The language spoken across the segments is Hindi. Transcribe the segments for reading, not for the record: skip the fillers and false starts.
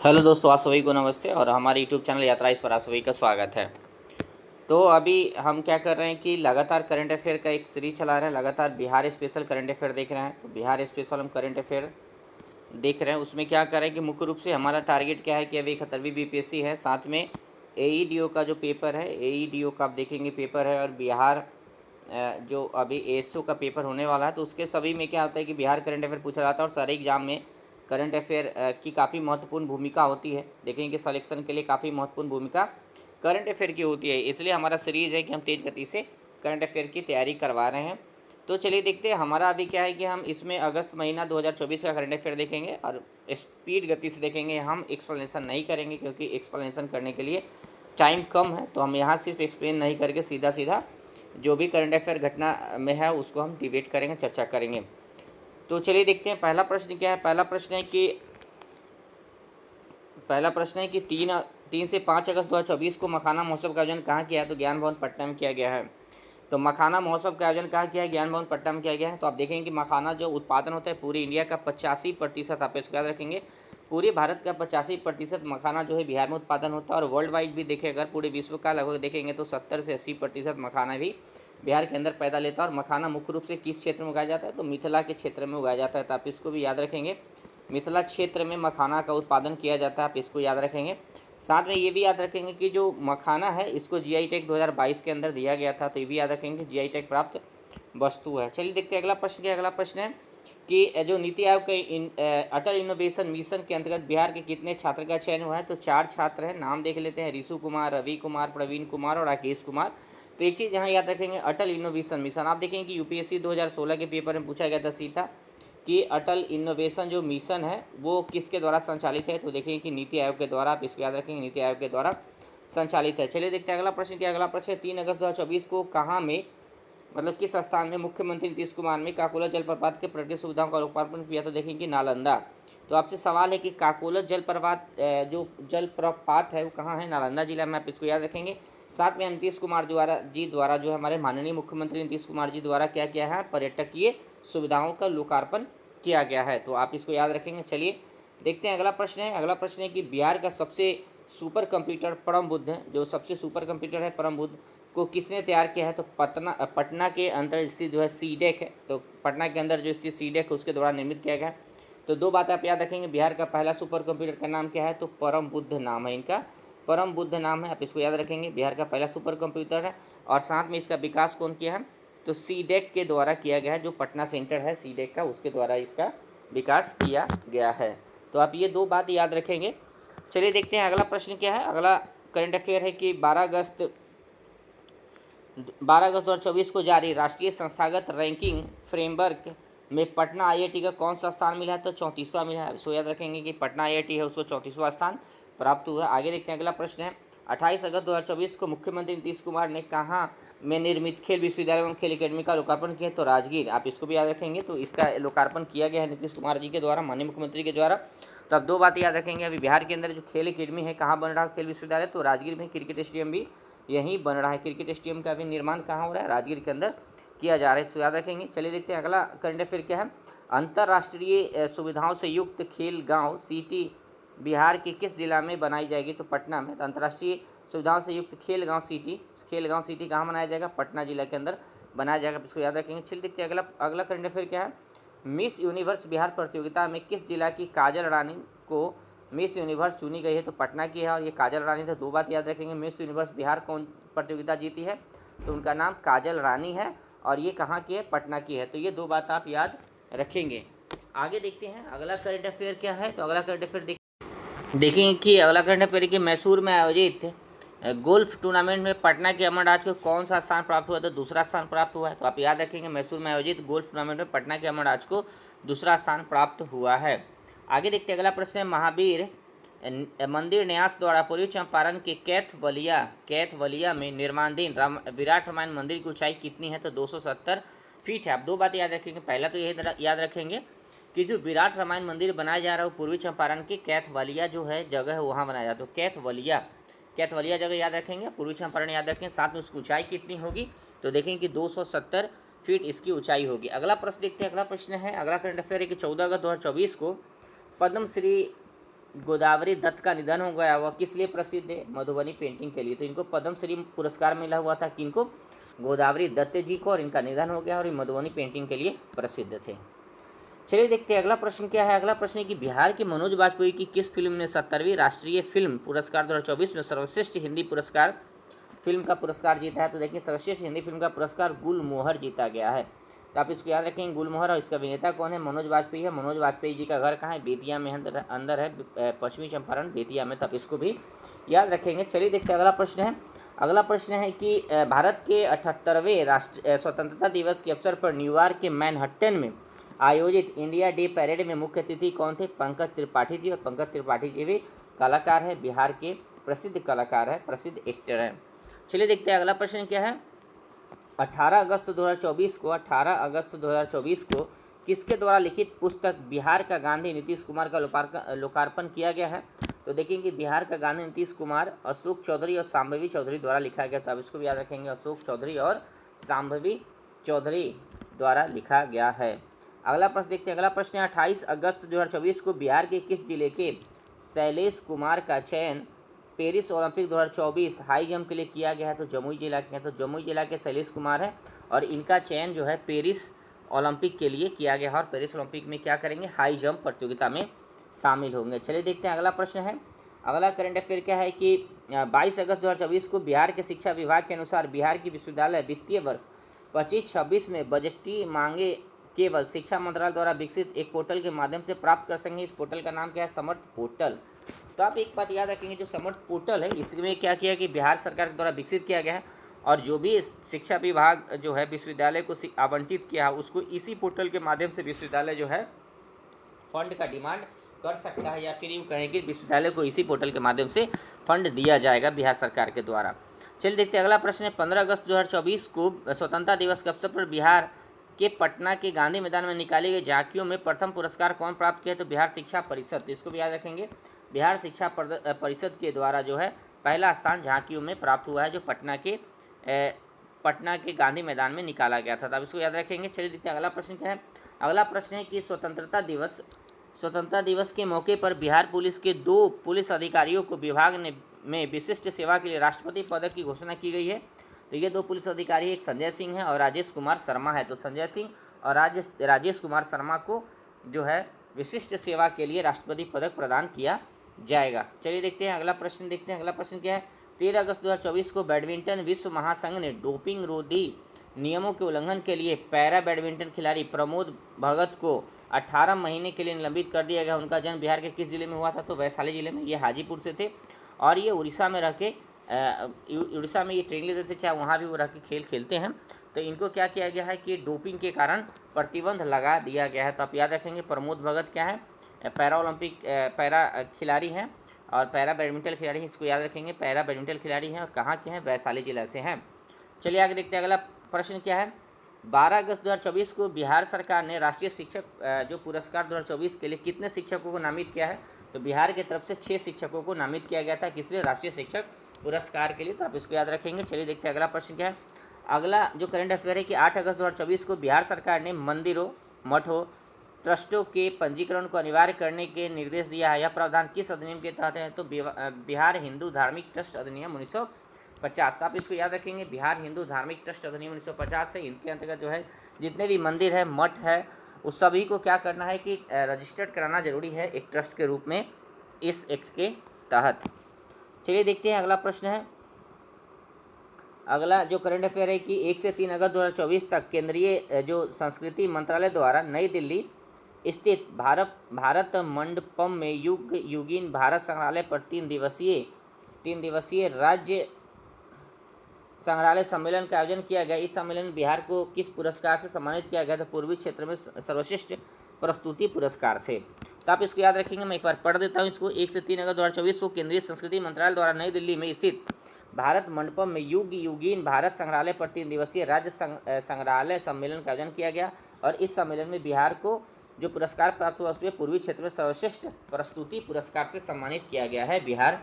हेलो दोस्तों, आप सभी को नमस्ते और हमारे यूट्यूब चैनल यात्रा इस पर आप सभी का स्वागत है। तो अभी हम क्या कर रहे हैं कि लगातार करंट अफेयर का एक सीरीज चला रहे हैं। लगातार बिहार स्पेशल करंट अफेयर देख रहे हैं। तो बिहार स्पेशल हम करंट अफेयर देख रहे हैं। उसमें क्या करें कि मुख्य रूप से हमारा टारगेट क्या है कि अभी 71वीं बीपीएससी है, साथ में एईडीओ का जो पेपर है, एईडीओ का आप देखेंगे पेपर है, और बिहार जो अभी एएसओ का पेपर होने वाला है। तो उसके सभी में क्या होता है कि बिहार करंट अफेयर पूछा जाता है, और सारे एग्जाम में करंट अफेयर की काफ़ी महत्वपूर्ण भूमिका होती है। देखेंगे कि सलेक्शन के लिए काफ़ी महत्वपूर्ण भूमिका करंट अफेयर की होती है। इसलिए हमारा सीरीज़ है कि हम तेज़ गति से करंट अफेयर की तैयारी करवा रहे हैं। तो चलिए देखते हैं हमारा अभी क्या है कि हम इसमें अगस्त महीना 2024 का करंट अफेयर देखेंगे, और स्पीड गति से देखेंगे। हम एक्सप्लेनेशन नहीं करेंगे क्योंकि एक्सप्लेनेशन करने के लिए टाइम कम है। तो हम यहाँ सिर्फ एक्सप्लेन नहीं करके सीधा सीधा जो भी करंट अफेयर घटना में है उसको हम डिबेट करेंगे, चर्चा करेंगे। तो चलिए देखते हैं पहला प्रश्न क्या है। पहला प्रश्न है कि 3 से 5 अगस्त 2024 को मखाना महोत्सव का आयोजन कहाँ किया है? तो ज्ञान भवन पटना में किया गया है। तो मखाना महोत्सव का आयोजन कहाँ किया है? ज्ञान भवन पटना में किया गया है। तो आप देखेंगे कि मखाना जो उत्पादन होता है पूरे इंडिया का 85%, आप इसको याद रखेंगे, पूरे भारत का 85% मखाना जो है बिहार में उत्पादन होता है। और वर्ल्ड वाइड भी देखें, अगर पूरे विश्व का लगभग देखेंगे तो 70 से 80% मखाना भी बिहार के अंदर पैदा लेता है। और मखाना मुख्य रूप से किस क्षेत्र में उगाया जाता है? तो मिथिला के क्षेत्र में उगाया जाता है। तो आप इसको भी याद रखेंगे, मिथिला क्षेत्र में मखाना का उत्पादन किया जाता है, आप इसको याद रखेंगे। साथ में ये भी याद रखेंगे कि जो मखाना है इसको जीआई टैग 2022 के अंदर दिया गया था। तो ये भी याद रखेंगे, जीआई टैग प्राप्त वस्तु है। चलिए देखते हैं अगला प्रश्न क्या। अगला प्रश्न है कि जो नीति आयोग के अटल इनोवेशन मिशन के अंतर्गत बिहार के कितने छात्र का चयन हुआ है? तो 4 छात्र हैं। नाम देख लेते हैं, ऋषु कुमार, रवि कुमार, प्रवीण कुमार और राकेश कुमार। तो एक चीज़ यहाँ याद रखेंगे, अटल इनोवेशन मिशन। आप देखेंगे कि यूपीएससी 2016 के पेपर में पूछा गया था सीधा कि अटल इनोवेशन जो मिशन है वो किसके द्वारा संचालित है? तो देखेंगे कि नीति आयोग के द्वारा, आप इसको याद रखेंगे, नीति आयोग के द्वारा संचालित है। चलिए देखते हैं अगला प्रश्न क्या। अगला प्रश्न 3 अगस्त 2024 को कहाँ में, मतलब किस स्थान में मुख्यमंत्री नीतीश कुमार ने काकोला जलप्रपात के पर्यटन सुविधाओं का लोकार्पण किया? तो देखेंगे कि नालंदा। तो आपसे सवाल है कि काकोला जलप्रपात जो जलप्रपात है वो कहाँ है? नालंदा जिला में, आप इसको याद रखेंगे। साथ में नीतीश कुमार द्वारा जो हमारे माननीय मुख्यमंत्री नीतीश कुमार जी द्वारा क्या किया है? पर्यटकीय सुविधाओं का लोकार्पण किया गया है। तो आप इसको याद रखेंगे। चलिए देखते हैं अगला प्रश्न है। अगला प्रश्न है कि बिहार का सबसे सुपर कंप्यूटर परम बुद्ध है, जो सबसे सुपर कंप्यूटर है परम बुद्ध को किसने तैयार किया है? तो पटना के अंदर स्थित जो है सीडेक है। तो पटना के अंदर जो स्थित सीडेक है उसके द्वारा निर्मित किया गया है। तो दो बातें आप याद रखेंगे, बिहार का पहला सुपर कंप्यूटर का नाम क्या है? तो परम बुद्ध नाम है इनका, परम बुद्ध नाम है, आप इसको याद रखेंगे। बिहार का पहला सुपर कंप्यूटर है, और साथ में इसका विकास कौन किया है? तो सीडेक के द्वारा किया गया है। जो पटना सेंटर है सीडेक का, उसके द्वारा इसका विकास किया गया है। तो आप ये दो बात याद रखेंगे। चलिए देखते हैं अगला प्रश्न क्या है। अगला करंट अफेयर है कि 12 अगस्त 2024 को जारी राष्ट्रीय संस्थागत रैंकिंग फ्रेमवर्क में पटना आईआईटी का कौन सा स्थान मिला है? तो 34वां मिला है। सो याद रखेंगे कि पटना आईआईटी है उसको 34वां स्थान प्राप्त हुआ। आगे देखते हैं अगला प्रश्न है। 28 अगस्त 2024 को मुख्यमंत्री नीतीश कुमार ने कहाँ में निर्मित खेल विश्वविद्यालय एवं खेल अकेडमी का लोकार्पण किया? तो राजगीर, आप इसको भी याद रखेंगे। तो इसका लोकार्पण किया गया है नीतीश कुमार जी के द्वारा, माननीय मुख्यमंत्री के द्वारा। तो अब दो बातें याद रखेंगे, अभी बिहार के अंदर जो खेल अकेडमी है कहाँ बन रहा है खेल विश्वविद्यालय? तो राजगीर में। क्रिकेट स्टेडियम भी यहीं बन रहा है। क्रिकेट स्टेडियम का भी निर्माण कहाँ हो रहा है? राजगीर के अंदर किया जा रहा है, इसको याद रखेंगे। चलिए देखते हैं अगला करंट अफेयर क्या है। अंतर्राष्ट्रीय सुविधाओं से युक्त खेल गांव सिटी बिहार के किस जिला में बनाई जाएगी? तो पटना में। तो अंतर्राष्ट्रीय सुविधाओं से युक्त खेल गांव सिटी कहाँ बनाया जाएगा? पटना जिला के अंदर बनाया जाएगा, इसको याद रखेंगे। चलिए देखते हैं अगला करंट अफेयर क्या है। मिस यूनिवर्स बिहार प्रतियोगिता में किस जिला की काजल रानी को मिस यूनिवर्स चुनी गई है? तो पटना की है, और ये काजल रानी। तो दो बात याद रखेंगे, मिस यूनिवर्स बिहार कौन प्रतियोगिता जीती है? तो उनका नाम काजल रानी है, और ये कहाँ की है? पटना की है। तो ये दो बात आप याद रखेंगे। आगे देखते हैं अगला करंट अफेयर क्या है। तो अगला करंट अफेयर देखेंगे कि अगला करंट अफेयर कि मैसूर में आयोजित गोल्फ टूर्नामेंट में पटना के अमरराज को कौन सा स्थान प्राप्त हुआ? तो दूसरा स्थान प्राप्त हुआ है। तो आप याद रखेंगे, मैसूर में आयोजित गोल्फ टूर्नामेंट में पटना के अमरराज को दूसरा स्थान प्राप्त हुआ है। आगे देखते हैं अगला प्रश्न है। महावीर मंदिर न्यास द्वारा पूर्वी चंपारण के कैथवलिया में निर्माणाधीन विराट रामायण मंदिर की ऊंचाई कितनी है? तो 270 फीट है। आप दो बातें याद रखेंगे। पहला तो यही याद रखेंगे कि जो विराट रामायण मंदिर बनाया जा रहा है वो पूर्वी चंपारण के कैथवलिया जो है जगह है वहाँ बनाया जाता है। तो कैथवलिया जगह याद रखेंगे, पूर्वी चंपारण याद रखेंगे। साथ में उसकी ऊंचाई कितनी होगी? तो देखेंगे कि 270 फीट इसकी ऊंचाई होगी। अगला प्रश्न देखते हैं। अगला प्रश्न है, अगला करंट अफेयर है कि 14 अगस्त 2024 को पद्मश्री गोदावरी दत्त का निधन हो गया, वह किस लिए प्रसिद्ध है? मधुबनी पेंटिंग के लिए। तो इनको पद्मश्री पुरस्कार मिला हुआ था, किनको? गोदावरी दत्त जी को, और इनका निधन हो गया और ये मधुबनी पेंटिंग के लिए प्रसिद्ध थे। चलिए देखते हैं अगला प्रश्न क्या है। अगला प्रश्न है कि बिहार के मनोज वाजपेयी की किस फिल्म ने 70वीं राष्ट्रीय फिल्म पुरस्कार 2024 में सर्वश्रेष्ठ हिंदी पुरस्कार फिल्म का पुरस्कार जीता है? तो देखिए सर्वश्रेष्ठ हिंदी फिल्म का पुरस्कार गुलमोहर जीता गया है। तो आप इसको याद रखेंगे, गुलमोहर। और इसका अभिनेता कौन है? मनोज वाजपेयी है। मनोज वाजपेयी जी का घर कहाँ है? बेतिया में अंदर है, पश्चिमी चंपारण बेतिया में। तो आप इसको भी याद रखेंगे। चलिए देखते हैं अगला प्रश्न है। अगला प्रश्न है कि भारत के 78वें राष्ट्रीय स्वतंत्रता दिवस के अवसर पर न्यूयॉर्क के मैनहट्टन में आयोजित इंडिया डे पैरेड में मुख्य अतिथि कौन थे? पंकज त्रिपाठी जी। और पंकज त्रिपाठी जी भी कलाकार है, बिहार के प्रसिद्ध कलाकार है, प्रसिद्ध एक्टर है। चलिए देखते हैं अगला प्रश्न क्या है। 18 अगस्त 2024 को किसके द्वारा लिखित पुस्तक बिहार का गांधी नीतीश कुमार का लोकार्पण किया गया है? तो देखेंगे बिहार का गांधी नीतीश कुमार अशोक चौधरी और शांभवी चौधरी द्वारा लिखा गया था। अब इसको भी याद रखेंगे, अशोक चौधरी और शांभवी चौधरी द्वारा लिखा गया है। अगला प्रश्न देखते हैं। अगला प्रश्न है 28 अगस्त 2024 को बिहार के किस जिले के शैलेश कुमार का चयन पेरिस ओलंपिक 2024 हाई जंप के लिए किया गया है? तो जमुई जिला के हैं। तो जमुई जिला के शैलेश कुमार है और इनका चयन जो है पेरिस ओलंपिक के लिए किया गया है और पेरिस ओलंपिक में क्या करेंगे? हाई जंप प्रतियोगिता में शामिल होंगे। चलिए देखते हैं अगला प्रश्न है। अगला करंट अफेयर क्या है कि 22 अगस्त 2024 को बिहार के शिक्षा विभाग के अनुसार बिहार की विश्वविद्यालय वित्तीय वर्ष 25-26 में बजटीय मांगे केवल शिक्षा मंत्रालय द्वारा विकसित एक पोर्टल के माध्यम से प्राप्त कर सकेंगे। इस पोर्टल का नाम क्या है? समर्थ पोर्टल। तो आप एक बात याद रखेंगे, जो समर्थ पोर्टल है इसमें क्या किया कि बिहार सरकार के द्वारा विकसित किया गया है और जो भी शिक्षा विभाग जो है विश्वविद्यालय को आवंटित किया है उसको इसी पोर्टल के माध्यम से विश्वविद्यालय जो है फंड का डिमांड कर सकता है, या फिर यूँ कहें कि विश्वविद्यालय को इसी पोर्टल के माध्यम से फंड दिया जाएगा बिहार सरकार के द्वारा। चलिए देखते हैं अगला प्रश्न है। 15 अगस्त 2024 को स्वतंत्रता दिवस के अवसर पर बिहार के पटना के गांधी मैदान में निकाली गई झांकियों में प्रथम पुरस्कार कौन प्राप्त किया? तो बिहार शिक्षा परिषद। तो इसको भी याद रखेंगे, बिहार शिक्षा परिषद के द्वारा जो है पहला स्थान झांकियों में प्राप्त हुआ है, जो पटना के गांधी मैदान में निकाला गया था। तो अब इसको याद रखेंगे। चलिए देखते हैं अगला प्रश्न क्या है। अगला प्रश्न है कि स्वतंत्रता दिवस के मौके पर बिहार पुलिस के 2 पुलिस अधिकारियों को विभाग में विशिष्ट सेवा के लिए राष्ट्रपति पदक की घोषणा की गई है। तो ये 2 पुलिस अधिकारी एक संजय सिंह है और राजेश कुमार शर्मा है। तो संजय सिंह और राजेश कुमार शर्मा को जो है विशिष्ट सेवा के लिए राष्ट्रपति पदक प्रदान किया जाएगा। चलिए देखते हैं अगला प्रश्न। देखते हैं अगला प्रश्न क्या है। 13 अगस्त 2024 को बैडमिंटन विश्व महासंघ ने डोपिंग रोधी नियमों के उल्लंघन के लिए पैरा बैडमिंटन खिलाड़ी प्रमोद भगत को 18 महीने के लिए निलंबित कर दिया गया। उनका जन्म बिहार के किस जिले में हुआ था? तो वैशाली जिले में। ये हाजीपुर से थे और ये उड़ीसा में रह के उड़ीसा में ये ट्रेनिंग लेते थे, चाहे वहाँ भी वो रह के खेल खेलते हैं। तो इनको क्या किया गया है कि डोपिंग के कारण प्रतिबंध लगा दिया गया है। तो आप याद रखेंगे प्रमोद भगत क्या है? पैरा खिलाड़ी हैं और पैरा बैडमिंटन खिलाड़ी हैं। इसको याद रखेंगे, पैरा बैडमिंटन खिलाड़ी हैं और कहाँ के हैं? वैशाली जिला से हैं। चलिए आगे देखते हैं अगला प्रश्न क्या है। 12 अगस्त 2024 को बिहार सरकार ने राष्ट्रीय शिक्षक जो पुरस्कार 2024 के लिए कितने शिक्षकों को नामित किया है? तो बिहार की तरफ से 6 शिक्षकों को नामित किया गया था। किस लिए? राष्ट्रीय शिक्षक पुरस्कार के लिए। तो आप इसको याद रखेंगे। चलिए देखते हैं अगला प्रश्न क्या है। अगला जो करंट अफेयर है कि 8 अगस्त 2024 को बिहार सरकार ने मंदिरों, मठों, ट्रस्टों के पंजीकरण को अनिवार्य करने के निर्देश दिया है। यह प्रावधान किस अधिनियम के तहत है? तो बिहार हिंदू धार्मिक ट्रस्ट अधिनियम 1950। तो आप इसको याद रखेंगे, बिहार हिंदू धार्मिक ट्रस्ट अधिनियम 1950 है। इनके अंतर्गत जो है जितने भी मंदिर है, मठ है, उस सभी को क्या करना है कि रजिस्टर्ड कराना जरूरी है एक ट्रस्ट के रूप में इस एक्ट के तहत। चलिए देखते हैं अगला प्रश्न है। अगला जो करंट अफेयर है कि 1 से 3 अगस्त 2024 तक केंद्रीय जो संस्कृति मंत्रालय द्वारा नई दिल्ली स्थित भारत मंडपम में युगीन भारत संग्रहालय पर 3 दिवसीय राज्य संग्रहालय सम्मेलन का आयोजन किया गया। इस सम्मेलन में बिहार को किस पुरस्कार से सम्मानित किया गया था? पूर्वी क्षेत्र में सर्वश्रेष्ठ प्रस्तुति पुरस्कार से। तो आप इसको याद रखेंगे। मैं एक बार पढ़ देता हूँ इसको। 1 से 3 अगस्त 2024 को केंद्रीय संस्कृति मंत्रालय द्वारा नई दिल्ली में स्थित भारत मंडपम में युगीन भारत संग्रहालय पर 3 दिवसीय राज्य संग्रहालय सम्मेलन का आयोजन किया गया और इस सम्मेलन में बिहार को जो पुरस्कार प्राप्त हुआ उसमें पूर्वी क्षेत्र में सर्वश्रेष्ठ प्रस्तुति पुरस्कार से सम्मानित किया गया है बिहार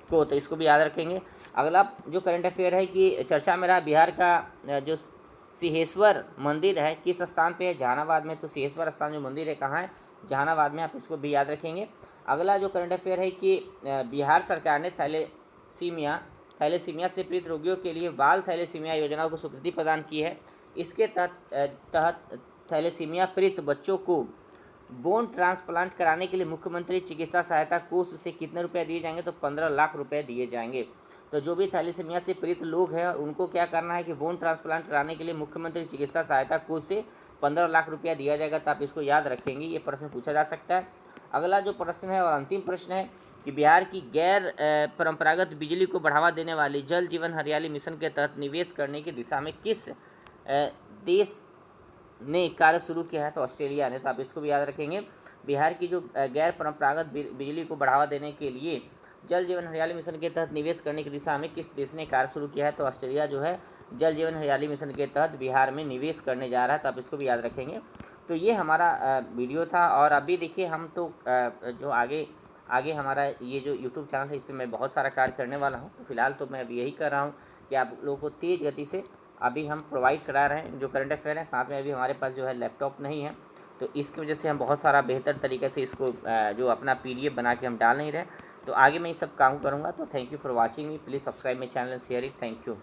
को। तो इसको भी याद रखेंगे। अगला जो करंट अफेयर है कि चर्चा में रहा बिहार का जो सिंहेश्वर मंदिर है किस स्थान पे है? जहानाबाद में। तो सिंहेश्वर स्थान जो मंदिर है कहाँ है? जहानाबाद में। आप इसको भी याद रखेंगे। अगला जो करंट अफेयर है कि बिहार सरकार ने थैलेसीमिया से पीड़ित रोगियों के लिए बाल थैलेसीमिया योजना को स्वीकृति प्रदान की है। इसके तहत थैलेसीमिया पीड़ित बच्चों को बोन ट्रांसप्लांट कराने के लिए मुख्यमंत्री चिकित्सा सहायता कोष से कितने रुपए दिए जाएंगे? तो 15 लाख रुपए दिए जाएंगे। तो जो भी थैलेसीमिया से पीड़ित लोग हैं उनको क्या करना है कि बोन ट्रांसप्लांट कराने के लिए मुख्यमंत्री चिकित्सा सहायता कोष से 15 लाख रुपया दिया जाएगा। तो आप इसको याद रखेंगे, ये प्रश्न पूछा जा सकता है। अगला जो प्रश्न है और अंतिम प्रश्न है कि बिहार की गैर परंपरागत बिजली को बढ़ावा देने वाली जल जीवन हरियाली मिशन के तहत निवेश करने की दिशा में किस देश ने कार्य शुरू किया है? तो ऑस्ट्रेलिया ने। तो आप इसको भी याद रखेंगे। बिहार की जो गैर परंपरागत बिजली को बढ़ावा देने के लिए जल जीवन हरियाली मिशन के तहत निवेश करने की दिशा में किस देश ने कार्य शुरू किया है? तो ऑस्ट्रेलिया जो है जल जीवन हरियाली मिशन के तहत बिहार में निवेश करने जा रहा है। तो आप इसको भी याद रखेंगे। तो ये हमारा वीडियो था। और अभी देखिए हम तो जो आगे हमारा ये जो यूट्यूब चैनल है इस पर मैं बहुत सारा कार्य करने वाला हूँ। तो फिलहाल तो मैं अभी यही कर रहा हूँ कि आप लोगों को तेज़ गति से अभी हम प्रोवाइड करा रहे हैं जो करंट अफेयर है। साथ में अभी हमारे पास जो है लैपटॉप नहीं है, तो इसकी वजह से हम बहुत सारा बेहतर तरीके से इसको जो अपना PDF बना के हम डाल नहीं रहे। तो आगे मैं ये सब काम करूँगा। तो thank you for watching me, please subscribe my channel and share it. Thank you.